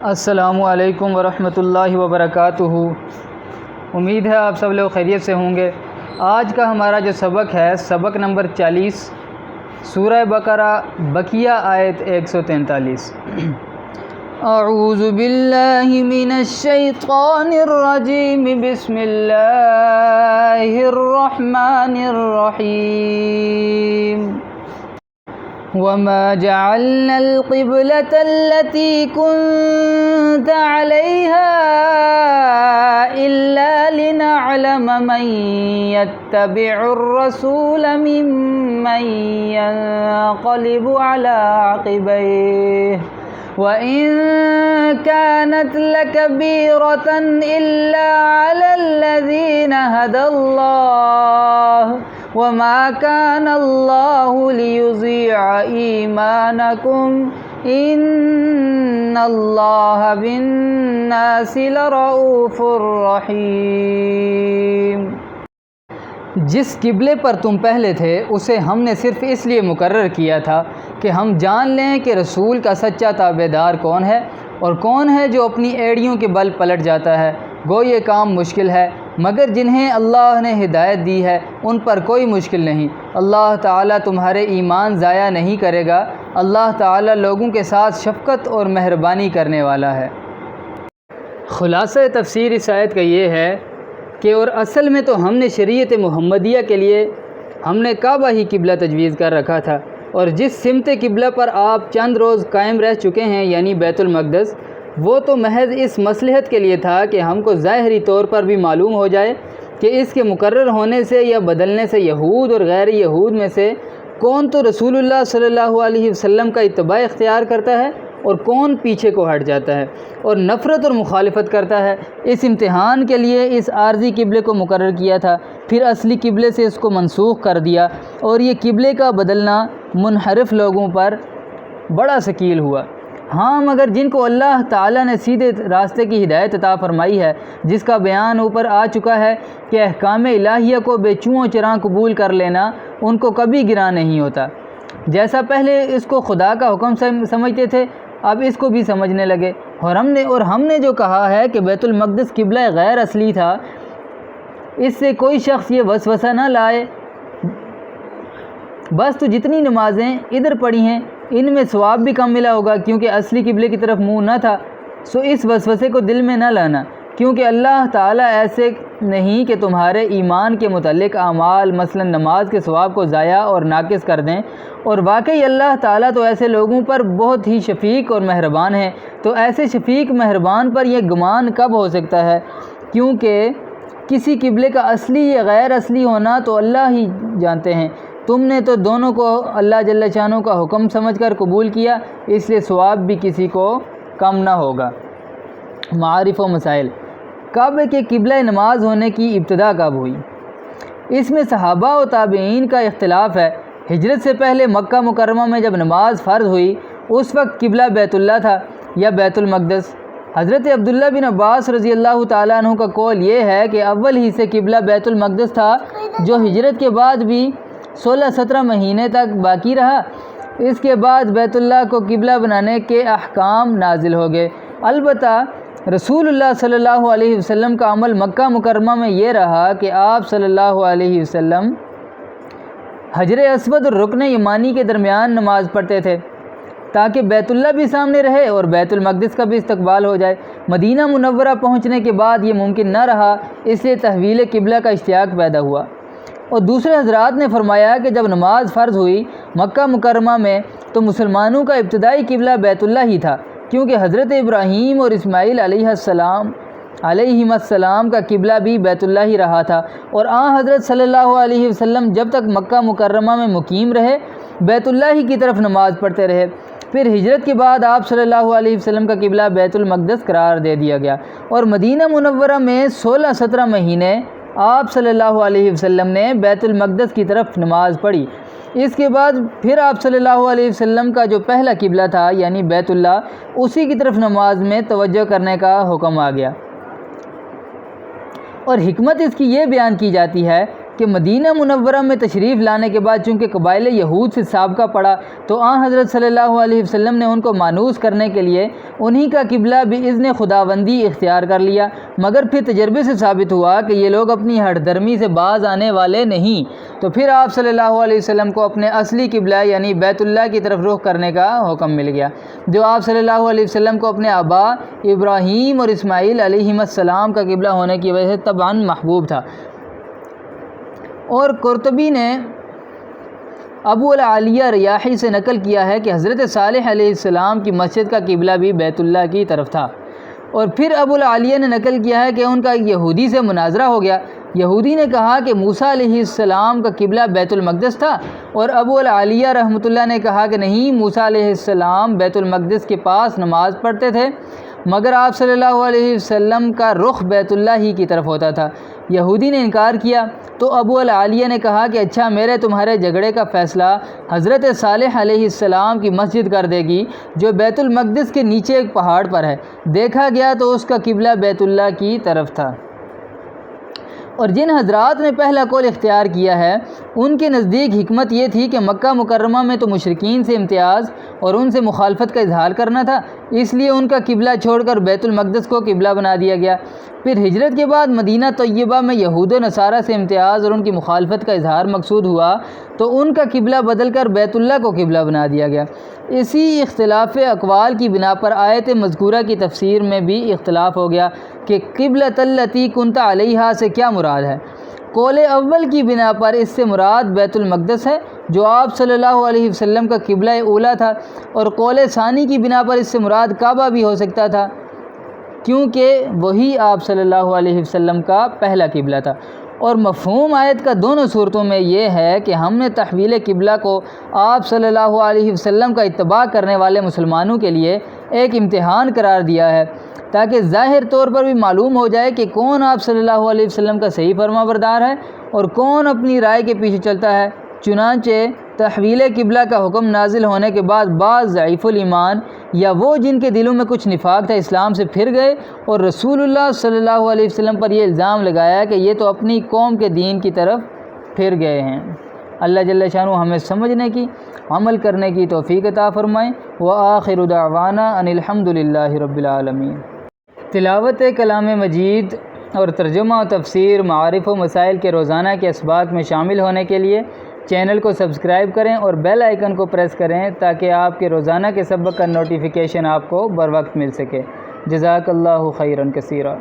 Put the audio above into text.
السلام علیکم ورحمۃ اللہ وبرکاتہ۔ امید ہے آپ سب لوگ خیریت سے ہوں گے۔ آج کا ہمارا جو سبق ہے سبق نمبر 40، سورہ بقرہ بقیہ آیت 143۔ اعوذ باللہ من الشیطان الرجیم، بسم اللہ الرحمن الرحیم۔ وما جعلنا القبلة التي كنت عليها إلا لنعلم من يتبع الرسول ممن ينقلب على عقبيه وإن كانت لكبيرة إلا على الذين هدى الله وما كان الله ليضيع إيمانكم إن الله بالناس لرؤوف رحيم۔ جس قبلے پر تم پہلے تھے اسے ہم نے صرف اس لیے مقرر کیا تھا کہ ہم جان لیں کہ رسول کا سچا تابعدار کون ہے اور کون ہے جو اپنی ایڑیوں کے بل پلٹ جاتا ہے۔ گو یہ کام مشکل ہے، مگر جنہیں اللہ نے ہدایت دی ہے ان پر کوئی مشکل نہیں۔ اللہ تعالیٰ تمہارے ایمان ضائع نہیں کرے گا۔ اللہ تعالیٰ لوگوں کے ساتھ شفقت اور مہربانی کرنے والا ہے۔ خلاصہ تفسیر اس آیت کا یہ ہے کہ اور اصل میں تو ہم نے شریعت محمدیہ کے لیے ہم نے کعبہ ہی قبلہ تجویز کر رکھا تھا، اور جس سمت قبلہ پر آپ چند روز قائم رہ چکے ہیں یعنی بیت المقدس، وہ تو محض اس مصلحت کے لیے تھا کہ ہم کو ظاہری طور پر بھی معلوم ہو جائے کہ اس کے مقرر ہونے سے یا بدلنے سے یہود اور غیر یہود میں سے کون تو رسول اللہ صلی اللہ علیہ وسلم کا اتباع اختیار کرتا ہے اور کون پیچھے کو ہٹ جاتا ہے اور نفرت اور مخالفت کرتا ہے۔ اس امتحان کے لیے اس عارضی قبلے کو مقرر کیا تھا، پھر اصلی قبلے سے اس کو منسوخ کر دیا، اور یہ قبلے کا بدلنا منحرف لوگوں پر بڑا ثقیل ہوا۔ ہاں، مگر جن کو اللہ تعالیٰ نے سیدھے راستے کی ہدایت عطا فرمائی ہے، جس کا بیان اوپر آ چکا ہے کہ احکام الہیہ کو بے چوں چراں قبول کر لینا ان کو کبھی گراں نہیں ہوتا۔ جیسا پہلے اس کو خدا کا حکم سمجھتے تھے، اب اس کو بھی سمجھنے لگے، اور ہم نے جو کہا ہے کہ بیت المقدس قبلہ غیر اصلی تھا، اس سے کوئی شخص یہ وسوسہ نہ لائے بس تو جتنی نمازیں ادھر پڑھی ہیں ان میں ثواب بھی کم ملا ہوگا کیونکہ اصلی قبلے کی طرف منہ نہ تھا۔ سو اس وسوسے کو دل میں نہ لانا، کیونکہ اللہ تعالیٰ ایسے نہیں کہ تمہارے ایمان کے متعلق اعمال مثلا نماز کے ثواب کو ضائع اور ناقص کر دیں، اور واقعی اللہ تعالیٰ تو ایسے لوگوں پر بہت ہی شفیق اور مہربان ہے۔ تو ایسے شفیق مہربان پر یہ گمان کب ہو سکتا ہے؟ کیونکہ کسی قبلے کا اصلی یا غیر اصلی ہونا تو اللہ ہی جانتے ہیں۔ تم نے تو دونوں کو اللہ جل شانہ کا حکم سمجھ کر قبول کیا، اس لیے ثواب بھی کسی کو کم نہ ہوگا۔ معارف و مسائل۔ کعبے کے قبلہ نماز ہونے کی ابتدا کب ہوئی؟ اس میں صحابہ و تابعین کا اختلاف ہے۔ ہجرت سے پہلے مکہ مکرمہ میں جب نماز فرض ہوئی اس وقت قبلہ بیت اللہ تھا یا بیت المقدس؟ حضرت عبداللہ بن عباس رضی اللہ تعالیٰ عنہ کا قول یہ ہے کہ اول ہی سے قبلہ بیت المقدس تھا، جو ہجرت کے بعد بھی 16-17 مہینے تک باقی رہا۔ اس کے بعد بیت اللہ کو قبلہ بنانے کے احکام نازل ہو گئے۔ البتہ رسول اللہ صلی اللہ علیہ وسلم کا عمل مکہ مکرمہ میں یہ رہا کہ آپ صلی اللہ علیہ وسلم حجر اسود اور رکن یمانی کے درمیان نماز پڑھتے تھے تاکہ بیت اللہ بھی سامنے رہے اور بیت المقدس کا بھی استقبال ہو جائے۔ مدینہ منورہ پہنچنے کے بعد یہ ممکن نہ رہا، اس لیے تحویل قبلہ کا اشتیاق پیدا ہوا۔ اور دوسرے حضرات نے فرمایا کہ جب نماز فرض ہوئی مکہ مکرمہ میں تو مسلمانوں کا ابتدائی قبلہ بیت اللہ ہی تھا، کیونکہ حضرت ابراہیم اور اسماعیل علیہم السلام کا قبلہ بھی بیت اللہ ہی رہا تھا، اور حضرت صلی اللہ علیہ وسلم جب تک مکہ مکرمہ میں مقیم رہے بیت اللہ ہی کی طرف نماز پڑھتے رہے۔ پھر ہجرت کے بعد آپ صلی اللہ علیہ وسلم کا قبلہ بیت المقدس قرار دے دیا گیا، اور مدینہ منورہ میں 16-17 مہینے آپ صلی اللہ علیہ وسلم نے بیت المقدس کی طرف نماز پڑھی۔ اس کے بعد پھر آپ صلی اللہ علیہ وسلم کا جو پہلا قبلہ تھا یعنی بیت اللہ، اسی کی طرف نماز میں توجہ کرنے کا حکم آ گیا۔ اور حکمت اس کی یہ بیان کی جاتی ہے کہ مدینہ منورہ میں تشریف لانے کے بعد چونکہ قبائل یہود سے سابقہ پڑا تو آن حضرت صلی اللہ علیہ وسلم نے ان کو مانوس کرنے کے لیے انہی کا قبلہ بإذن خداوندی اختیار کر لیا، مگر پھر تجربے سے ثابت ہوا کہ یہ لوگ اپنی ہٹ درمی سے باز آنے والے نہیں، تو پھر آپ صلی اللہ علیہ وسلم کو اپنے اصلی قبلہ یعنی بیت اللہ کی طرف رخ کرنے کا حکم مل گیا، جو آپ صلی اللہ علیہ وسلم کو اپنے آبا ابراہیم اور اسماعیل علیہم السلام کا قبلہ ہونے کی وجہ سے طبعاً محبوب تھا۔ اور قرطبی نے ابو العالیہ ریاحی سے نقل کیا ہے کہ حضرت صالح علیہ السلام کی مسجد کا قبلہ بھی بیت اللہ کی طرف تھا۔ اور پھر ابو العالیہ نے نقل کیا ہے کہ ان کا یہودی سے مناظرہ ہو گیا، یہودی نے کہا کہ موسیٰ علیہ السلام کا قبلہ بیت المقدس تھا، اور ابو العالیہ رحمۃ اللہ نے کہا کہ نہیں، موسیٰ علیہ السلام بیت المقدس کے پاس نماز پڑھتے تھے، مگر آپ صلی اللہ علیہ وسلم کا رخ بیت اللہ ہی کی طرف ہوتا تھا۔ یہودی نے انکار کیا تو ابو العالیہ نے کہا کہ اچھا، میرے تمہارے جھگڑے کا فیصلہ حضرت صالح علیہ السلام کی مسجد کر دے گی جو بیت المقدس کے نیچے ایک پہاڑ پر ہے۔ دیکھا گیا تو اس کا قبلہ بیت اللہ کی طرف تھا۔ اور جن حضرات نے پہلا قول اختیار کیا ہے ان کے نزدیک حکمت یہ تھی کہ مکہ مکرمہ میں تو مشرکین سے امتیاز اور ان سے مخالفت کا اظہار کرنا تھا، اس لیے ان کا قبلہ چھوڑ کر بیت المقدس کو قبلہ بنا دیا گیا۔ پھر ہجرت کے بعد مدینہ طیبہ میں یہود و نصارہ سے امتیاز اور ان کی مخالفت کا اظہار مقصود ہوا تو ان کا قبلہ بدل کر بیت اللہ کو قبلہ بنا دیا گیا۔ اسی اختلاف اقوال کی بنا پر آیت مذکورہ کی تفسیر میں بھی اختلاف ہو گیا کہ قبلۃ التی کنت علیہا سے کیا مراد ہے۔ قول اول کی بنا پر اس سے مراد بیت المقدس ہے جو آپ صلی اللہ علیہ وسلم کا قبلہ اولا تھا، اور قول ثانی کی بنا پر اس سے مراد کعبہ بھی ہو سکتا تھا کیونکہ وہی آپ صلی اللہ علیہ وسلم کا پہلا قبلہ تھا۔ اور مفہوم آیت کا دونوں صورتوں میں یہ ہے کہ ہم نے تحویل قبلہ کو آپ صلی اللہ علیہ وسلم کا اتباع کرنے والے مسلمانوں کے لیے ایک امتحان قرار دیا ہے تاکہ ظاہر طور پر بھی معلوم ہو جائے کہ کون آپ صلی اللہ علیہ وسلم کا صحیح فرما بردار ہے اور کون اپنی رائے کے پیچھے چلتا ہے۔ چنانچہ تحویل قبلہ کا حکم نازل ہونے کے بعد بعض ضعیف الایمان یا وہ جن کے دلوں میں کچھ نفاق تھا اسلام سے پھر گئے اور رسول اللہ صلی اللہ علیہ وسلم پر یہ الزام لگایا کہ یہ تو اپنی قوم کے دین کی طرف پھر گئے ہیں۔ اللہ جل شانہ ہمیں سمجھنے کی، عمل کرنے کی توفیق عطا فرمائے۔ وآخر دعوانا ان الحمد للہ رب العالمین۔ تلاوت کلام مجید اور ترجمہ و تفسیر، معارف و مسائل کے روزانہ کے اسباق میں شامل ہونے کے لیے چینل کو سبسکرائب کریں اور بیل آئیکن کو پریس کریں تاکہ آپ کے روزانہ کے سبق کا نوٹیفیکیشن آپ کو بر وقت مل سکے۔ جزاک اللہ خیرا کثیرا۔